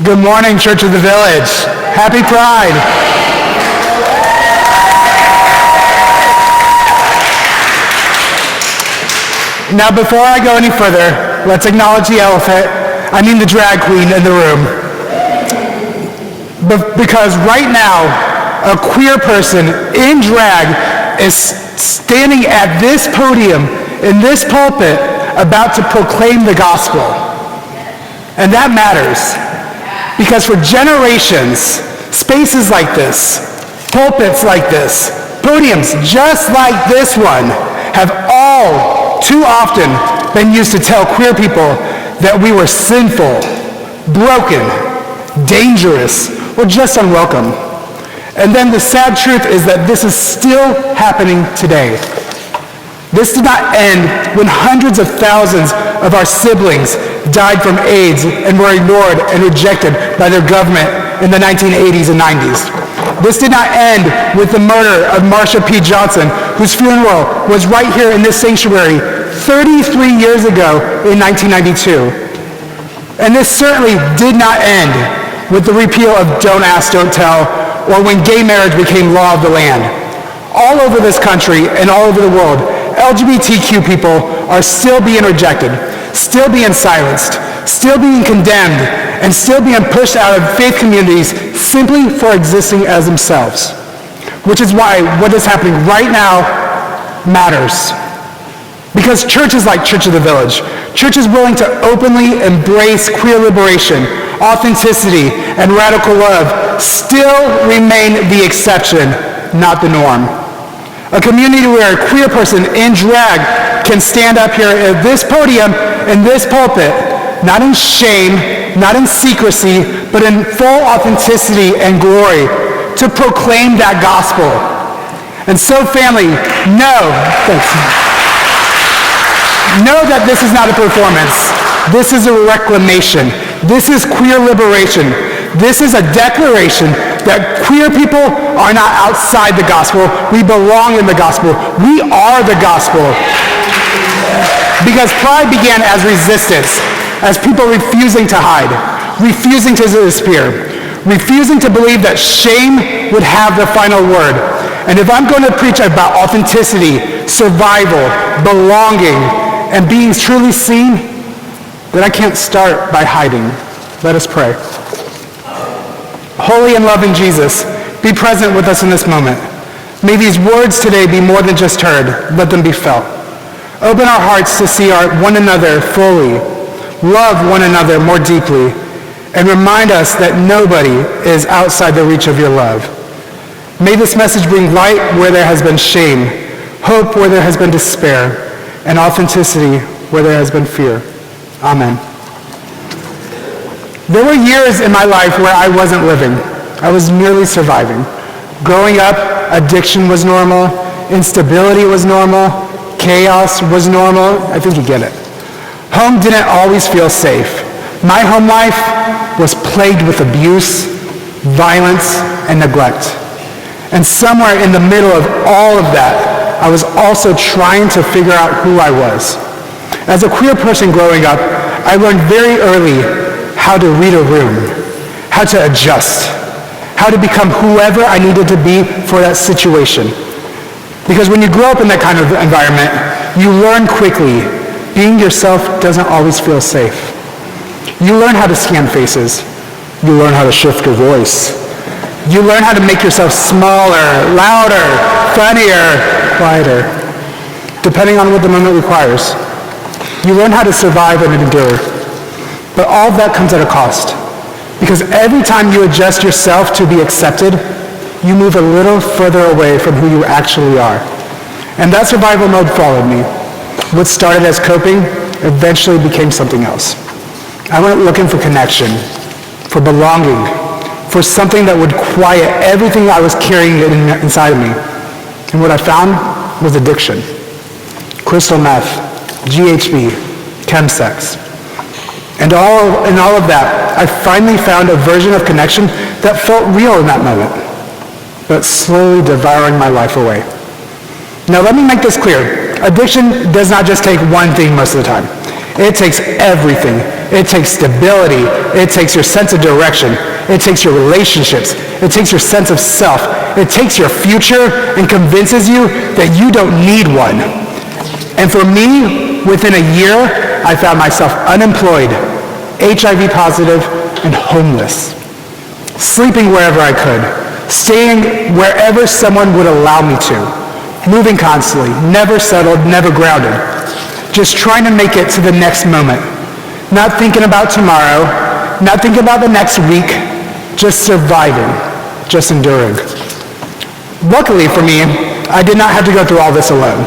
Good morning, Church of the Village. Happy Pride. Now, before I go any further, let's acknowledge the elephant, the drag queen in the room. Because right now, a queer person in drag is standing at this podium, in this pulpit, about to proclaim the gospel. And that matters. Because for generations, spaces like this, pulpits like this, podiums just like this one, have all too often been used to tell queer people that we were sinful, broken, dangerous, or just unwelcome. And then the sad truth is that this is still happening today. This did not end when hundreds of thousands of our siblings died from AIDS and were ignored and rejected by their government in the 1980s and 90s. This did not end with the murder of Marsha P. Johnson, whose funeral was right here in this sanctuary 33 years ago in 1992. And this certainly did not end with the repeal of Don't Ask, Don't Tell, or when gay marriage became law of the land. All over this country and all over the world, LGBTQ people are still being rejected, still being silenced, still being condemned, and still being pushed out of faith communities simply for existing as themselves. Which is why what is happening right now matters. Because churches like Church of the Village, churches willing to openly embrace queer liberation, authenticity, and radical love still remain the exception, not the norm. A community where a queer person in drag can stand up here at this podium, in this pulpit, not in shame, not in secrecy, but in full authenticity and glory, to proclaim that gospel. And so, family, know that this is not a performance. This is a reclamation. This is queer liberation. This is a declaration that queer people are not outside the gospel. We belong in the gospel. We are the gospel. Because pride began as resistance, as people refusing to hide, refusing to disappear, refusing to believe that shame would have the final word. And if I'm going to preach about authenticity, survival, belonging, and being truly seen, then I can't start by hiding. Let us pray. Holy and loving Jesus, be present with us in this moment. May these words today be more than just heard, let them be felt. Open our hearts to see one another fully, love one another more deeply, and remind us that nobody is outside the reach of your love. May this message bring light where there has been shame, hope where there has been despair, and authenticity where there has been fear. Amen. There were years in my life where I wasn't living. I was merely surviving. Growing up, addiction was normal, instability was normal, chaos was normal. I think you get it. Home didn't always feel safe. My home life was plagued with abuse, violence, and neglect. And somewhere in the middle of all of that, I was also trying to figure out who I was. As a queer person growing up, I learned very early how to read a room, how to adjust, how to become whoever I needed to be for that situation. Because when you grow up in that kind of environment, you learn quickly, being yourself doesn't always feel safe. You learn how to scan faces. You learn how to shift your voice. You learn how to make yourself smaller, louder, funnier, quieter, depending on what the moment requires. You learn how to survive and endure. But all of that comes at a cost. Because every time you adjust yourself to be accepted, you move a little further away from who you actually are. And that survival mode followed me. What started as coping eventually became something else. I went looking for connection, for belonging, for something that would quiet everything I was carrying inside of me. And what I found was addiction. Crystal meth, GHB, chemsex. And in all of that, I finally found a version of connection that felt real in that moment, but slowly devouring my life away. Now let me make this clear. Addiction does not just take one thing most of the time. It takes everything. It takes stability. It takes your sense of direction. It takes your relationships. It takes your sense of self. It takes your future and convinces you that you don't need one. And for me, within a year, I found myself unemployed, HIV positive, and homeless. Sleeping wherever I could, staying wherever someone would allow me to, moving constantly, never settled, never grounded, just trying to make it to the next moment, not thinking about tomorrow, not thinking about the next week, just surviving, just enduring. Luckily for me, I did not have to go through all this alone.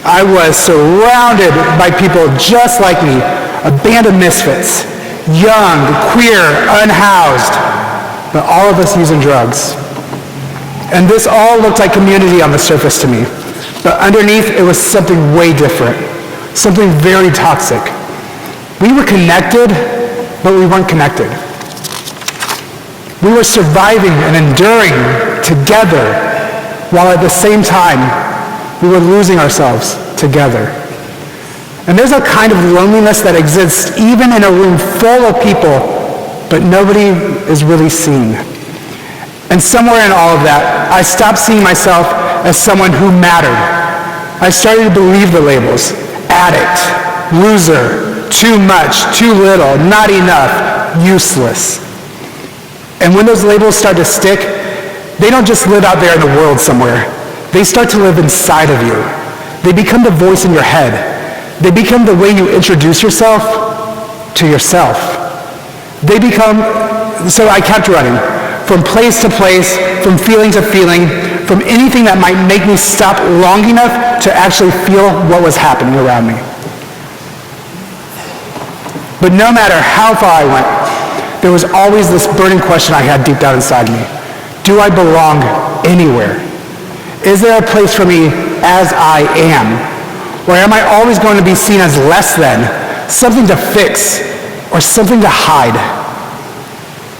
I was surrounded by people just like me, a band of misfits, young, queer, unhoused, but all of us using drugs. And this all looked like community on the surface to me, but underneath it was something way different, something very toxic. We were connected, but we weren't connected. We were surviving and enduring together, while at the same time, we were losing ourselves together. And there's a kind of loneliness that exists even in a room full of people, but nobody is really seen. And somewhere in all of that, I stopped seeing myself as someone who mattered. I started to believe the labels: addict, loser, too much, too little, not enough, useless. And when those labels start to stick, they don't just live out there in the world somewhere. They start to live inside of you. They become the voice in your head. They become the way you introduce yourself to yourself. So I kept running, from place to place, from feeling to feeling, from anything that might make me stop long enough to actually feel what was happening around me. But no matter how far I went, there was always this burning question I had deep down inside me. Do I belong anywhere? Is there a place for me as I am? Or am I always going to be seen as less than, something to fix, or something to hide?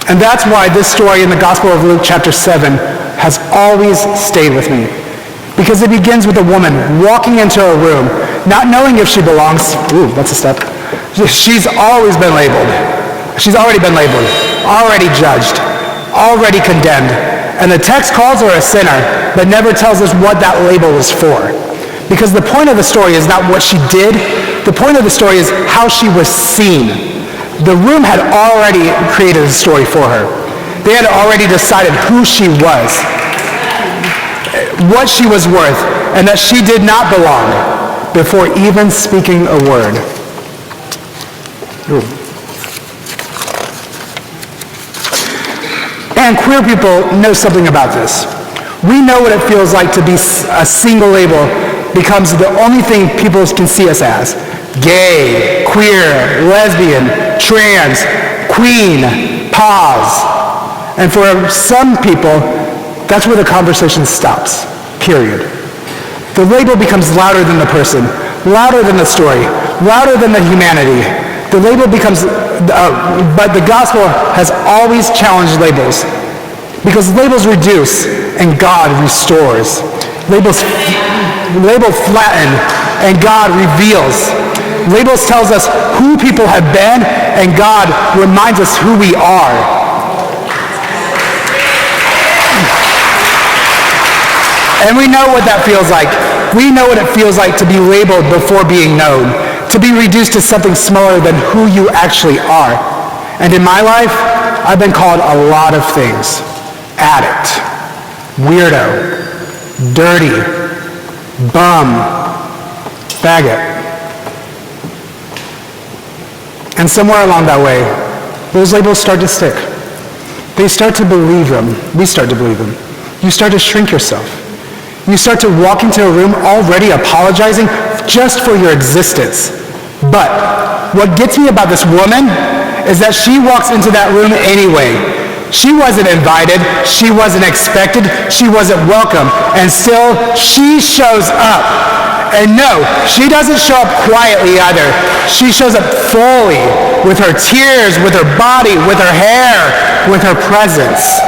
And that's why this story in the Gospel of Luke chapter 7 has always stayed with me. Because it begins with a woman walking into a room, not knowing if she belongs. Ooh, that's a step. She's always been labeled. She's already been labeled, already judged, already condemned. And the text calls her a sinner, but never tells us what that label was for. Because the point of the story is not what she did. The point of the story is how she was seen. The room had already created a story for her. They had already decided who she was, what she was worth, and that she did not belong before even speaking a word. Ooh. And queer people know something about this. We know what it feels like to be a single label becomes the only thing people can see us as. Gay, queer, lesbian, trans, queen, pause. And for some people, that's where the conversation stops, period. The label becomes louder than the person, louder than the story, louder than the humanity. The label becomes, but the gospel has always challenged labels. Because labels reduce and God restores. Labels flatten and God reveals. Labels tells us who people have been and God reminds us who we are. And we know what that feels like. We know what it feels like to be labeled before being known, to be reduced to something smaller than who you actually are. And in my life, I've been called a lot of things. Addict, weirdo, dirty, bum, faggot. And somewhere along that way, those labels start to stick. They start to believe them. We start to believe them. You start to shrink yourself. You start to walk into a room already apologizing just for your existence. But what gets me about this woman is that she walks into that room anyway. She wasn't invited, she wasn't expected, she wasn't welcome, and still she shows up. And no, she doesn't show up quietly either. She shows up fully, with her tears, with her body, with her hair, with her presence.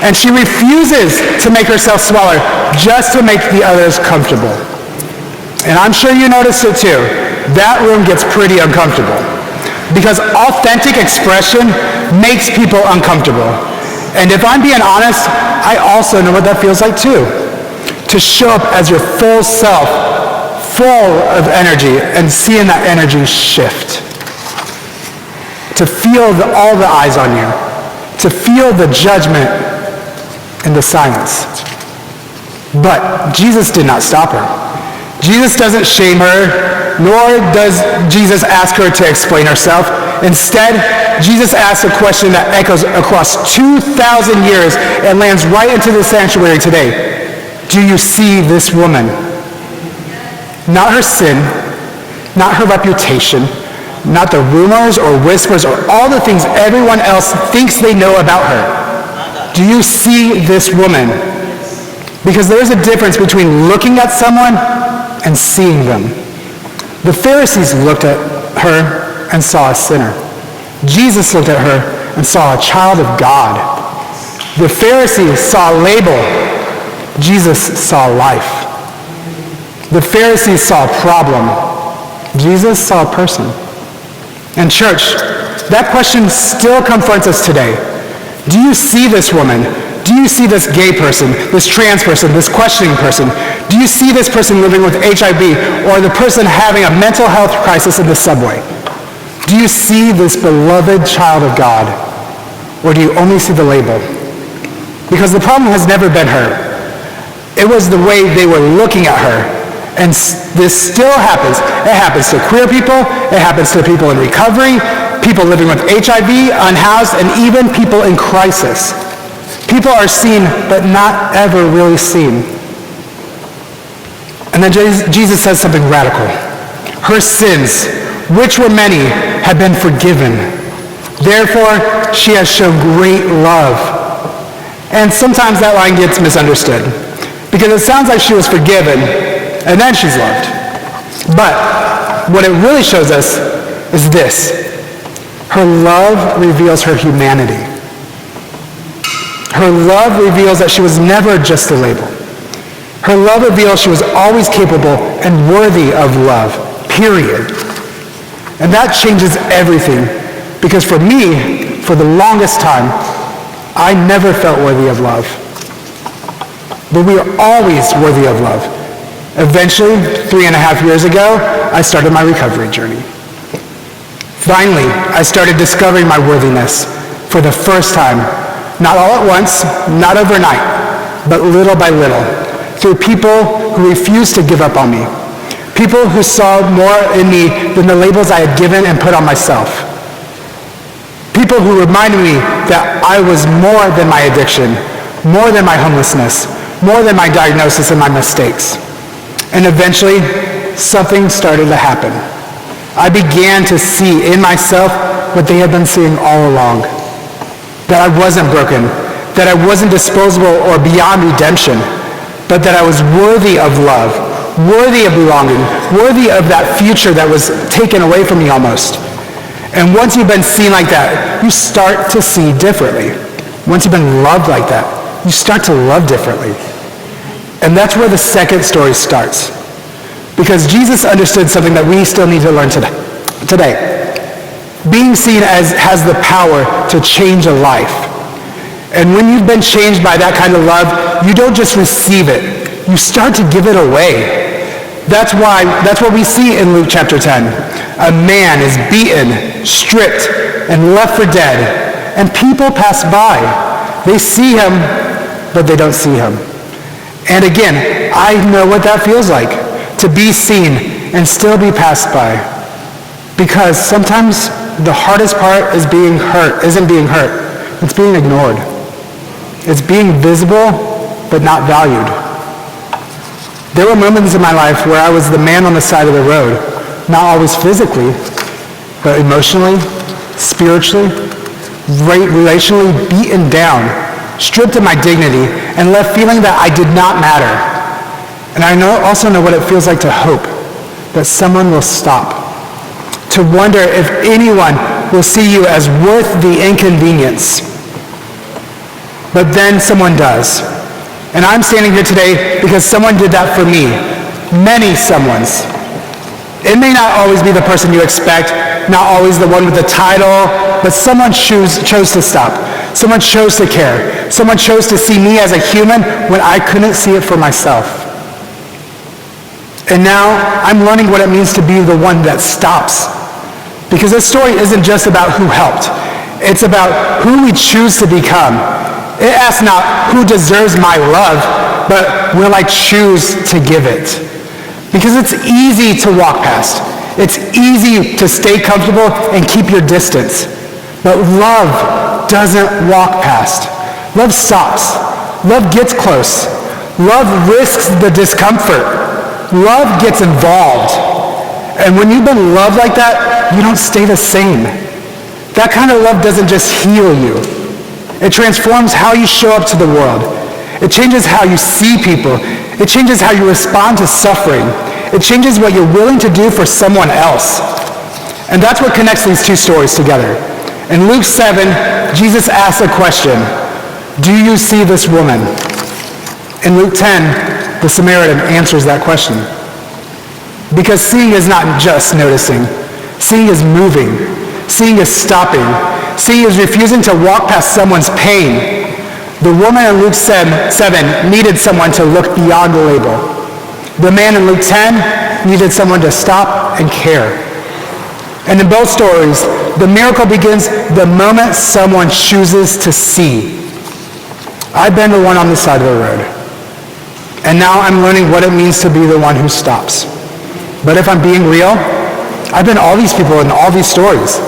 And she refuses to make herself smaller just to make the others comfortable. And I'm sure you noticed it too. That room gets pretty uncomfortable because authentic expression makes people uncomfortable. And if I'm being honest, I also know what that feels like too. To show up as your full self, full of energy, and seeing that energy shift. To feel all the eyes on you. To feel the judgment in the silence. But Jesus did not stop her. Jesus doesn't shame her, nor does Jesus ask her to explain herself. Instead, Jesus asks a question that echoes across 2,000 years and lands right into the sanctuary today. Do you see this woman? Not her sin, not her reputation, not the rumors or whispers or all the things everyone else thinks they know about her. Do you see this woman? Because there is a difference between looking at someone and seeing them. The Pharisees looked at her and saw a sinner. Jesus looked at her and saw a child of God. The Pharisees saw a label. Jesus saw life. The Pharisees saw a problem. Jesus saw a person. And church, that question still confronts us today. Do you see this woman? Do you see this gay person, this trans person, this questioning person? Do you see this person living with HIV or the person having a mental health crisis in the subway? Do you see this beloved child of God? Or do you only see the label? Because the problem has never been her. It was the way they were looking at her. And this still happens. It happens to queer people. It happens to people in recovery, people living with HIV, unhoused, and even people in crisis. People are seen, but not ever really seen. And then Jesus says something radical. Her sins, which were many, have been forgiven. Therefore, she has shown great love. And sometimes that line gets misunderstood, because it sounds like she was forgiven, and then she's loved. But what it really shows us is this. Her love reveals her humanity. Her love reveals that she was never just a label. Her love reveals she was always capable and worthy of love, period. And that changes everything, because for me, for the longest time, I never felt worthy of love. But we are always worthy of love. Eventually, 3.5 years ago, I started my recovery journey. Finally, I started discovering my worthiness for the first time, not all at once, not overnight, but little by little, through people who refused to give up on me, people who saw more in me than the labels I had given and put on myself, people who reminded me that I was more than my addiction, more than my homelessness, more than my diagnosis and my mistakes. And eventually, something started to happen. I began to see in myself what they had been seeing all along. That I wasn't broken, that I wasn't disposable or beyond redemption, but that I was worthy of love, worthy of belonging, worthy of that future that was taken away from me almost. And once you've been seen like that, you start to see differently. Once you've been loved like that, you start to love differently. And that's where the second story starts. Because Jesus understood something that we still need to learn today. Being seen as has the power to change a life. And when you've been changed by that kind of love, you don't just receive it. You start to give it away. That's what we see in Luke chapter 10. A man is beaten, stripped, and left for dead. And people pass by. They see him, but they don't see him. And again, I know what that feels like, to be seen and still be passed by. Because sometimes the hardest part isn't being hurt, it's being ignored. It's being visible, but not valued. There were moments in my life where I was the man on the side of the road, not always physically, but emotionally, spiritually, relationally beaten down, stripped of my dignity, and left feeling that I did not matter. And I also know what it feels like to hope that someone will stop, to wonder if anyone will see you as worth the inconvenience. But then someone does. And I'm standing here today because someone did that for me. Many someones. It may not always be the person you expect, not always the one with the title, but someone chose to stop. Someone chose to care. Someone chose to see me as a human when I couldn't see it for myself. And now I'm learning what it means to be the one that stops. Because this story isn't just about who helped. It's about who we choose to become. It asks not who deserves my love, but will I choose to give it? Because it's easy to walk past. It's easy to stay comfortable and keep your distance. But love doesn't walk past. Love stops. Love gets close. Love risks the discomfort. Love gets involved. And when you've been loved like that, you don't stay the same. That kind of love doesn't just heal you. It transforms how you show up to the world. It changes how you see people. It changes how you respond to suffering. It changes what you're willing to do for someone else. And that's what connects these two stories together. In Luke 7, Jesus asks a question. Do you see this woman? In Luke 10, the Samaritan answers that question. Because seeing is not just noticing. Seeing is moving. Seeing is stopping. Seeing is refusing to walk past someone's pain. The woman in Luke 7 needed someone to look beyond the label. The man in Luke 10 needed someone to stop and care. And in both stories, the miracle begins the moment someone chooses to see. I've been the one on the side of the road. And now I'm learning what it means to be the one who stops. But if I'm being real, I've been all these people in all these stories.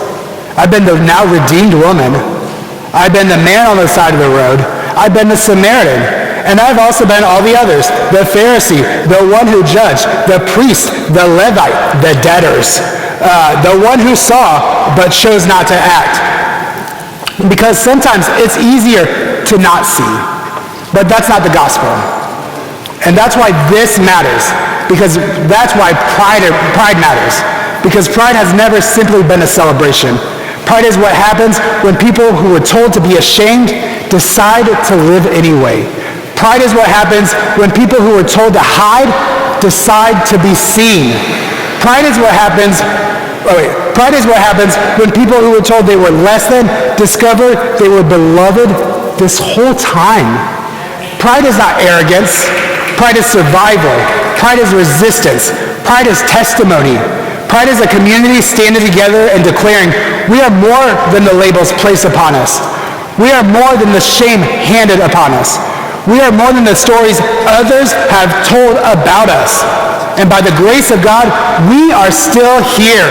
I've been the now redeemed woman. I've been the man on the side of the road. I've been the Samaritan. And I've also been all the others. The Pharisee, the one who judged, the priest, the Levite, the debtors, the one who saw but chose not to act. Because sometimes it's easier to not see. But that's not the gospel. And that's why this matters. Because that's why pride matters. Because pride has never simply been a celebration. Pride is what happens when people who were told to be ashamed decide to live anyway. Pride is what happens when people who were told to hide decide to be seen. Pride is what happens when people who were told they were less than discover they were beloved this whole time. Pride is not arrogance. Pride is survival. Pride is resistance. Pride is testimony. Pride is a community standing together and declaring, we are more than the labels placed upon us. We are more than the shame handed upon us. We are more than the stories others have told about us. And by the grace of God, we are still here.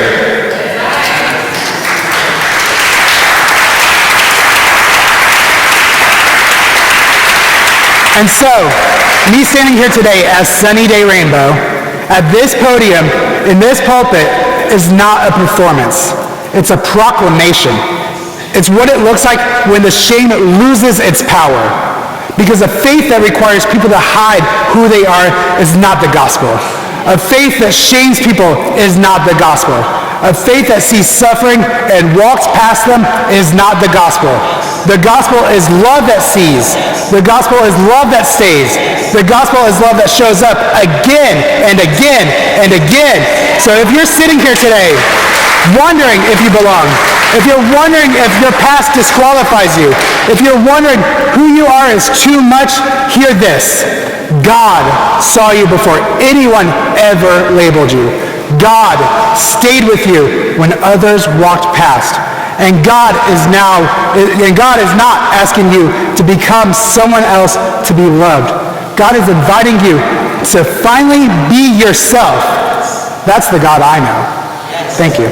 And so, me standing here today as Sunny Day Rainbow, at this podium, in this pulpit, is not a performance. It's a proclamation. It's what it looks like when the shame loses its power. Because a faith that requires people to hide who they are is not the gospel. A faith that shames people is not the gospel. A faith that sees suffering and walks past them is not the gospel. The gospel is love that sees. The gospel is love that stays. The gospel is love that shows up again and again and again. So if you're sitting here today wondering if you belong, if you're wondering if your past disqualifies you, if you're wondering who you are is too much, hear this. God saw you before anyone ever labeled you. God stayed with you when others walked past. And God is not asking you to become someone else to be loved. God is inviting you to finally be yourself. That's the God I know. Thank you.